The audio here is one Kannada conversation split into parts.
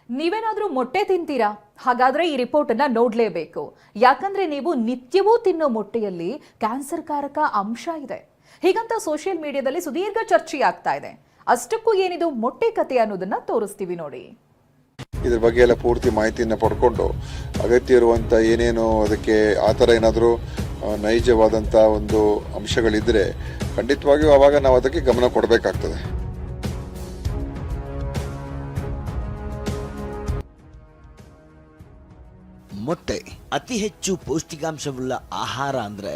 ನೀವೇನಾದ್ರೂ ಮೊಟ್ಟೆ ತಿಂತೀರಾ? ಹಾಗಾದ್ರೆ ಈ ರಿಪೋರ್ಟ್ ಅನ್ನ ನೋಡ್ಲೇಬೇಕು. ಯಾಕಂದ್ರೆ ನೀವು ನಿತ್ಯವೂ ತಿನ್ನೋ ಮೊಟ್ಟೆಯಲ್ಲಿ ಕ್ಯಾನ್ಸರ್ ಕಾರಕ ಅಂಶ ಇದೆ. ಹೀಗಂತ ಸೋಷಿಯಲ್ ಮೀಡಿಯಾದಲ್ಲಿ ಸುದೀರ್ಘ ಚರ್ಚೆ ಆಗ್ತಾ ಇದೆ. ಅಷ್ಟಕ್ಕೂ ಏನಿದು ಮೊಟ್ಟೆ ಕತೆ ಅನ್ನೋದನ್ನ ತೋರಿಸ್ತೀವಿ ನೋಡಿ. ಇದ್ರ ಬಗ್ಗೆ ಎಲ್ಲ ಪೂರ್ತಿ ಮಾಹಿತಿಯನ್ನು ಪಡ್ಕೊಂಡು ಅಗತ್ಯ ಇರುವಂತ ಏನೇನು ಅದಕ್ಕೆ ಆ ಥರ ಏನಾದರೂ ನೈಜವಾದಂಥ ಒಂದು ಅಂಶಗಳಿದ್ರೆ ಖಂಡಿತವಾಗಿಯೂ ಆವಾಗ ನಾವು ಅದಕ್ಕೆ ಗಮನ ಕೊಡಬೇಕಾಗ್ತದೆ. ಮೊಟ್ಟೆ ಅತಿ ಹೆಚ್ಚು ಪೌಷ್ಟಿಕಾಂಶವುಳ್ಳ ಆಹಾರ ಅಂದರೆ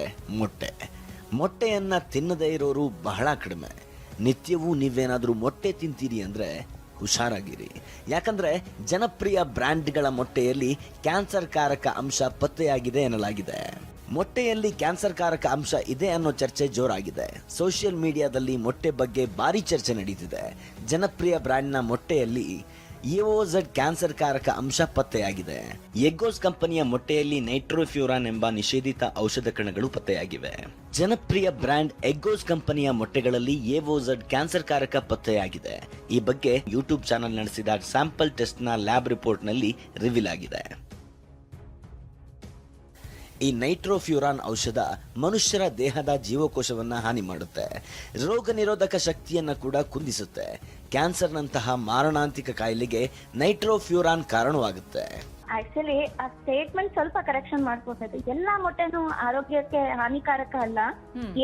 ಮೊಟ್ಟೆಯನ್ನು ತಿನ್ನದೇ ಇರೋರು ಬಹಳ ಕಡಿಮೆ. ನಿತ್ಯವೂ ನೀವೇನಾದರೂ ಮೊಟ್ಟೆ ತಿಂತೀರಿ ಅಂದರೆ ಹುಷಾರಾಗಿರಿ. ಯಾಕಂದರೆ ಜನಪ್ರಿಯ ಬ್ರ್ಯಾಂಡ್ಗಳ ಮೊಟ್ಟೆಯಲ್ಲಿ ಕ್ಯಾನ್ಸರ್ ಕಾರಕ ಅಂಶ ಪತ್ತೆಯಾಗಿದೆ ಎನ್ನಲಾಗಿದೆ. ಮೊಟ್ಟೆಯಲ್ಲಿ ಕ್ಯಾನ್ಸರ್ ಕಾರಕ ಅಂಶ ಇದೆ ಅನ್ನೋ ಚರ್ಚೆ ಜೋರಾಗಿದೆ. ಸೋಷಿಯಲ್ ಮೀಡಿಯಾದಲ್ಲಿ ಮೊಟ್ಟೆ ಬಗ್ಗೆ ಭಾರಿ ಚರ್ಚೆ ನಡೀತಿದೆ. ಜನಪ್ರಿಯ ಬ್ರ್ಯಾಂಡ್ನ ಮೊಟ್ಟೆಯಲ್ಲಿ EOZ ಕ್ಯಾನ್ಸರ್ ಕಾರಕ ಅಂಶ ಪತ್ತೆಯಾಗಿದೆ. ಎಗ್ಗೋಸ್ ಕಂಪನಿಯ ಮೊಟ್ಟೆಯಲ್ಲಿ ನೈಟ್ರೋಫ್ಯೂರಾನ್ ಎಂಬ ನಿಷೇಧಿತ ಔಷಧ ಕಣಗಳು ಪತ್ತೆಯಾಗಿವೆ. ಜನಪ್ರಿಯ ಬ್ರ್ಯಾಂಡ್ ಎಗ್ಗೋಸ್ ಕಂಪನಿಯ ಮೊಟ್ಟೆಗಳಲ್ಲಿ EOZ ಕ್ಯಾನ್ಸರ್ ಕಾರಕ ಪತ್ತೆಯಾಗಿದೆ. ಈ ಬಗ್ಗೆ ಯೂಟ್ಯೂಬ್ ಚಾನೆಲ್ ನಡೆಸಿದ ಸ್ಯಾಂಪಲ್ ಟೆಸ್ಟ್ನ ಲ್ಯಾಬ್ ರಿಪೋರ್ಟ್ನಲ್ಲಿ ರಿವೀಲ್ ಆಗಿದೆ. ಈ ನೈಟ್ರೋಫ್ಯೂರಾನ್ ಔಷಧ ಮನುಷ್ಯರ ದೇಹದ ಜೀವಕೋಶವನ್ನು ಹಾನಿ ಮಾಡುತ್ತೆ. ರೋಗ ನಿರೋಧಕ ಶಕ್ತಿಯನ್ನು ಕೂಡ ಕುಂದಿಸುತ್ತೆ. ಕ್ಯಾನ್ಸರ್ನಂತಹ ಮಾರಣಾಂತಿಕ ಕಾಯಿಲೆಗೆ ನೈಟ್ರೋಫ್ಯೂರಾನ್ ಕಾರಣವಾಗುತ್ತೆ. ಆಕ್ಚುಲಿ ಆ ಸ್ಟೇಟ್ಮೆಂಟ್ ಸ್ವಲ್ಪ ಕರೆಕ್ಷನ್ ಮಾಡ್ಕೋಬೇಕು. ಎಲ್ಲಾ ಮೊಟ್ಟೆನೂ ಆರೋಗ್ಯಕ್ಕೆ ಹಾನಿಕಾರಕ ಅಲ್ಲ.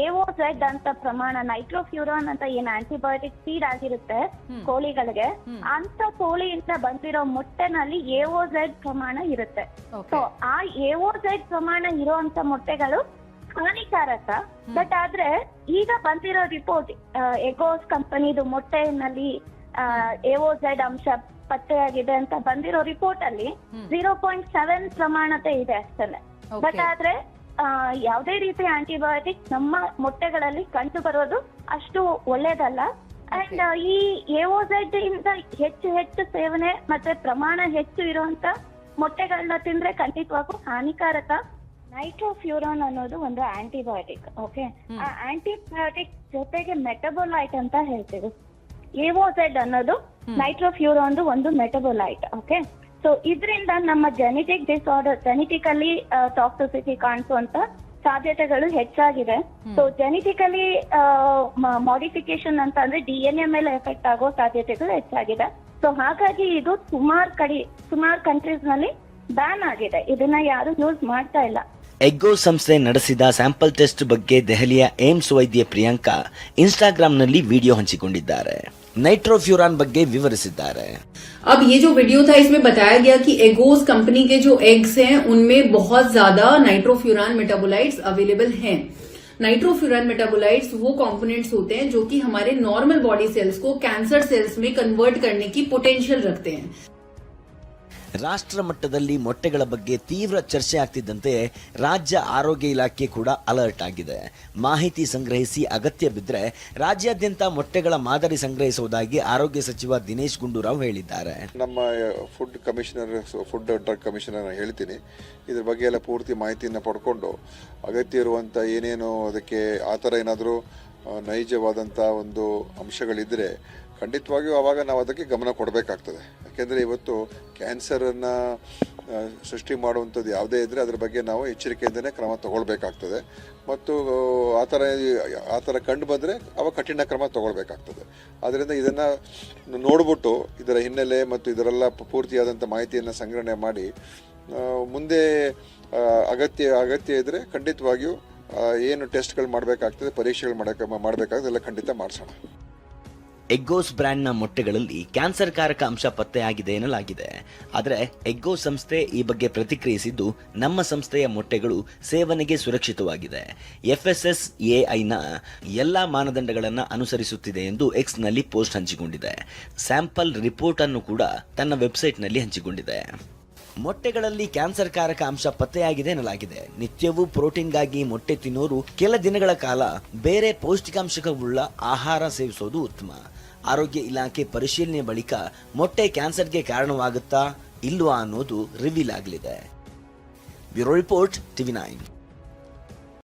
AOZ ಅಂತ ಪ್ರಮಾಣ ನೈಟ್ರೋಫ್ಯೂರಾನ್ ಅಂತ ಏನ್ ಆಂಟಿಬಯೋಟಿಕ್ ಫೀಡ್ ಆಗಿರುತ್ತೆ ಕೋಳಿಗಳಿಗೆ, ಅಂತ ಕೋಳಿಯಿಂದ ಬಂದಿರೋ ಮೊಟ್ಟೆನಲ್ಲಿ AOZ ಪ್ರಮಾಣ ಇರುತ್ತೆ. ಸೊ ಆ AOZ ಪ್ರಮಾಣ ಇರುವಂತ ಮೊಟ್ಟೆಗಳು ಹಾನಿಕಾರಕ. ಬಟ್ ಆದ್ರೆ ಈಗ ಬಂದಿರೋ ರಿಪೋರ್ಟ್ ಎಗೋಸ್ ಕಂಪನಿದು ಮೊಟ್ಟೆನಲ್ಲಿ AOZ ಅಂಶ ಪತ್ತೆಯಾಗಿದೆ ಅಂತ ಬಂದಿರೋ ರಿಪೋರ್ಟ್ ಅಲ್ಲಿ 0.7 ಪ್ರಮಾಣತೆ ಇದೆ ಅಷ್ಟೇ. ಬಟ್ ಆದ್ರೆ ಯಾವುದೇ ರೀತಿ ಆಂಟಿಬಯೋಟಿಕ್ ನಮ್ಮ ಮೊಟ್ಟೆಗಳಲ್ಲಿ ಕಂಡು ಬರೋದು ಅಷ್ಟು ಒಳ್ಳೇದಲ್ಲ. ಅಂಡ್ ಈ AOZ ಇಂದ ಹೆಚ್ಚು ಸೇವನೆ ಮತ್ತೆ ಪ್ರಮಾಣ ಹೆಚ್ಚು ಇರುವಂತ ಮೊಟ್ಟೆಗಳನ್ನ ತಿಂದ್ರೆ ಖಂಡಿತವಾಗೂ ಹಾನಿಕಾರಕ. ನೈಟ್ರೋಫ್ಯೂರಾನ್ ಅನ್ನೋದು ಒಂದು ಆಂಟಿಬಯೋಟಿಕ್. ಓಕೆ, ಆ ಆಂಟಿಬಯೋಟಿಕ್ ಜೊತೆಗೆ ಮೆಟಬೋಲೈಟ್ ಅಂತ ಹೇಳ್ತೀವಿ. AOZ ಅನ್ನೋದು ನೈಟ್ರೋಫ್ಯೂರಾನ್ ಒಂದು ಮೆಟಬೋಲೈಟ್. ಓಕೆ, ಸೊ ಇದರಿಂದ ನಮ್ಮ ಜೆನೆಟಿಕ್ ಡಿಸಾರ್ಡರ್, ಜೆನೆಟಿಕಲಿ ಟಾಕ್ಸಿಸಿಟಿ ಕಾಣಿಸುವಂತ ಸಾಧ್ಯತೆಗಳು ಹೆಚ್ಚಾಗಿದೆ. ಸೊ ಜೆನೆಟಿಕಲಿ ಮಾಡಿಫಿಕೇಶನ್ ಅಂತ ಅಂದ್ರೆ DNA ಮೇಲೆ ಎಫೆಕ್ಟ್ ಆಗೋ ಸಾಧ್ಯತೆಗಳು ಹೆಚ್ಚಾಗಿದೆ. ಸೊ ಹಾಗಾಗಿ ಇದು ಸುಮಾರು ಕಂಟ್ರೀಸ್ ನಲ್ಲಿ ಬ್ಯಾನ್ ಆಗಿದೆ. ಇದನ್ನ ಯಾರು ಯೂಸ್ ಮಾಡ್ತಾ ಇಲ್ಲ. ಎಗ್ಗೋ ಸಂಸ್ಥೆ ನಡೆಸಿದ ಸ್ಯಾಂಪಲ್ ಟೆಸ್ಟ್ ಬಗ್ಗೆ ದೆಹಲಿಯ ಏಮ್ಸ್ ವೈದ್ಯ ಪ್ರಿಯಾಂಕಾ ಇನ್ಸ್ಟಾಗ್ರಾಂನಲ್ಲಿ ವಿಡಿಯೋ ಹಂಚಿಕೊಂಡಿದ್ದಾರೆ. नाइट्रोफ्यूरान ಬಗ್ಗೆ ವಿವರಿಸಿದ್ದಾರೆ. अब ये जो वीडियो था इसमें बताया गया कि एगोस कंपनी के जो एग्स हैं उनमें बहुत ज्यादा नाइट्रोफ्यूरान मेटाबोलाइट्स अवेलेबल हैं. नाइट्रोफ्यूरान मेटाबोलाइट्स वो कंपोनेंट्स होते हैं जो कि हमारे नॉर्मल बॉडी सेल्स को कैंसर सेल्स में कन्वर्ट करने की पोटेंशियल रखते हैं. ರಾಷ್ಟ್ರ ಮಟ್ಟದಲ್ಲಿ ಮೊಟ್ಟೆಗಳ ಬಗ್ಗೆ ತೀವ್ರ ಚರ್ಚೆ ಆಗ್ತಿದ್ದಂತೆ ರಾಜ್ಯ ಆರೋಗ್ಯ ಇಲಾಖೆ ಕೂಡ ಅಲರ್ಟ್ ಆಗಿದೆ. ಮಾಹಿತಿ ಸಂಗ್ರಹಿಸಿ ಅಗತ್ಯ ಬಿದ್ದರೆ ರಾಜ್ಯಾದ್ಯಂತ ಮೊಟ್ಟೆಗಳ ಮಾದರಿ ಸಂಗ್ರಹಿಸುವುದಾಗಿ ಆರೋಗ್ಯ ಸಚಿವ ದಿನೇಶ್ ಗುಂಡೂರಾವ್ ಹೇಳಿದ್ದಾರೆ. ನಮ್ಮ ಫುಡ್ ಡ್ರಗ್ ಕಮಿಷನರ್ ಹೇಳ್ತೀನಿ, ಇದ್ರ ಬಗ್ಗೆ ಎಲ್ಲ ಪೂರ್ತಿ ಮಾಹಿತಿಯನ್ನು ಪಡ್ಕೊಂಡು ಅಗತ್ಯ ಇರುವಂಥ ಏನೇನು ಅದಕ್ಕೆ ಆ ಥರ ಏನಾದರೂ ನೈಜವಾದಂಥ ಒಂದು ಅಂಶಗಳಿದ್ದರೆ ಖಂಡಿತವಾಗಿಯೂ ಆವಾಗ ನಾವು ಅದಕ್ಕೆ ಗಮನ ಕೊಡಬೇಕಾಗ್ತದೆ. ಯಾಕೆಂದರೆ ಇವತ್ತು ಕ್ಯಾನ್ಸರನ್ನು ಸೃಷ್ಟಿ ಮಾಡುವಂಥದ್ದು ಯಾವುದೇ ಇದ್ದರೆ ಅದ್ರ ಬಗ್ಗೆ ನಾವು ಎಚ್ಚರಿಕೆಯಿಂದನೇ ಕ್ರಮ ತಗೊಳ್ಬೇಕಾಗ್ತದೆ. ಮತ್ತು ಆ ಥರ ಕಂಡು ಬಂದರೆ ಅವಾಗ ಕಠಿಣ ಕ್ರಮ ತಗೊಳ್ಬೇಕಾಗ್ತದೆ. ಆದ್ದರಿಂದ ಇದನ್ನು ನೋಡ್ಬಿಟ್ಟು ಇದರ ಹಿನ್ನೆಲೆ ಮತ್ತು ಇದರೆಲ್ಲ ಪೂರ್ತಿಯಾದಂಥ ಮಾಹಿತಿಯನ್ನು ಸಂಗ್ರಹಣೆ ಮಾಡಿ ಮುಂದೆ ಅಗತ್ಯ ಇದ್ದರೆ ಖಂಡಿತವಾಗಿಯೂ ಏನು ಟೆಸ್ಟ್ಗಳು ಮಾಡಬೇಕಾಗ್ತದೆ, ಪರೀಕ್ಷೆಗಳು ಮಾಡಬೇಕಾಗ್ತದೆ ಎಲ್ಲ ಖಂಡಿತ ಮಾಡಿಸೋಣ. ಎಗ್ಗೋಸ್ ಬ್ರ್ಯಾಂಡ್ನ ಮೊಟ್ಟೆಗಳಲ್ಲಿ ಕ್ಯಾನ್ಸರ್ ಕಾರಕ ಅಂಶ ಪತ್ತೆಯಾಗಿದೆ ಎನ್ನಲಾಗಿದೆ. ಆದರೆ ಎಗ್ಗೋಸ್ ಸಂಸ್ಥೆ ಈ ಬಗ್ಗೆ ಪ್ರತಿಕ್ರಿಯಿಸಿದ್ದು, ನಮ್ಮ ಸಂಸ್ಥೆಯ ಮೊಟ್ಟೆಗಳು ಸೇವನೆಗೆ ಸುರಕ್ಷಿತವಾಗಿದೆ. FSSAIನ ಎಲ್ಲಾ ಮಾನದಂಡಗಳನ್ನು ಅನುಸರಿಸುತ್ತಿದೆ ಎಂದು ಎಕ್ಸ್ನಲ್ಲಿ ಪೋಸ್ಟ್ ಹಂಚಿಕೊಂಡಿದೆ. ಸ್ಯಾಂಪಲ್ ರಿಪೋರ್ಟ್ ಅನ್ನು ಕೂಡ ತನ್ನ ವೆಬ್ಸೈಟ್ನಲ್ಲಿ ಹಂಚಿಕೊಂಡಿದೆ. ಮೊಟ್ಟೆಗಳಲ್ಲಿ ಕ್ಯಾನ್ಸರ್ ಕಾರಕ ಅಂಶ ಪತ್ತೆಯಾಗಿದೆ ಎನ್ನಲಾಗಿದೆ. ನಿತ್ಯವೂ ಪ್ರೋಟೀನ್ಗಾಗಿ ಮೊಟ್ಟೆ ತಿನ್ನೋರು ಕೆಲ ದಿನಗಳ ಕಾಲ ಬೇರೆ ಪೌಷ್ಟಿಕಾಂಶವುಳ್ಳ ಆಹಾರ ಸೇವಿಸೋದು ಉತ್ತಮ. ಆರೋಗ್ಯ ಇಲಾಖೆ ಪರಿಶೀಲನೆ ಬಳಿಕ ಮೊಟ್ಟೆ ಕ್ಯಾನ್ಸರ್ಗೆ ಕಾರಣವಾಗುತ್ತಾ ಇಲ್ವಾ ಅನ್ನೋದು ರಿವೀಲ್ ಆಗಲಿದೆ. Bureau report, TV9.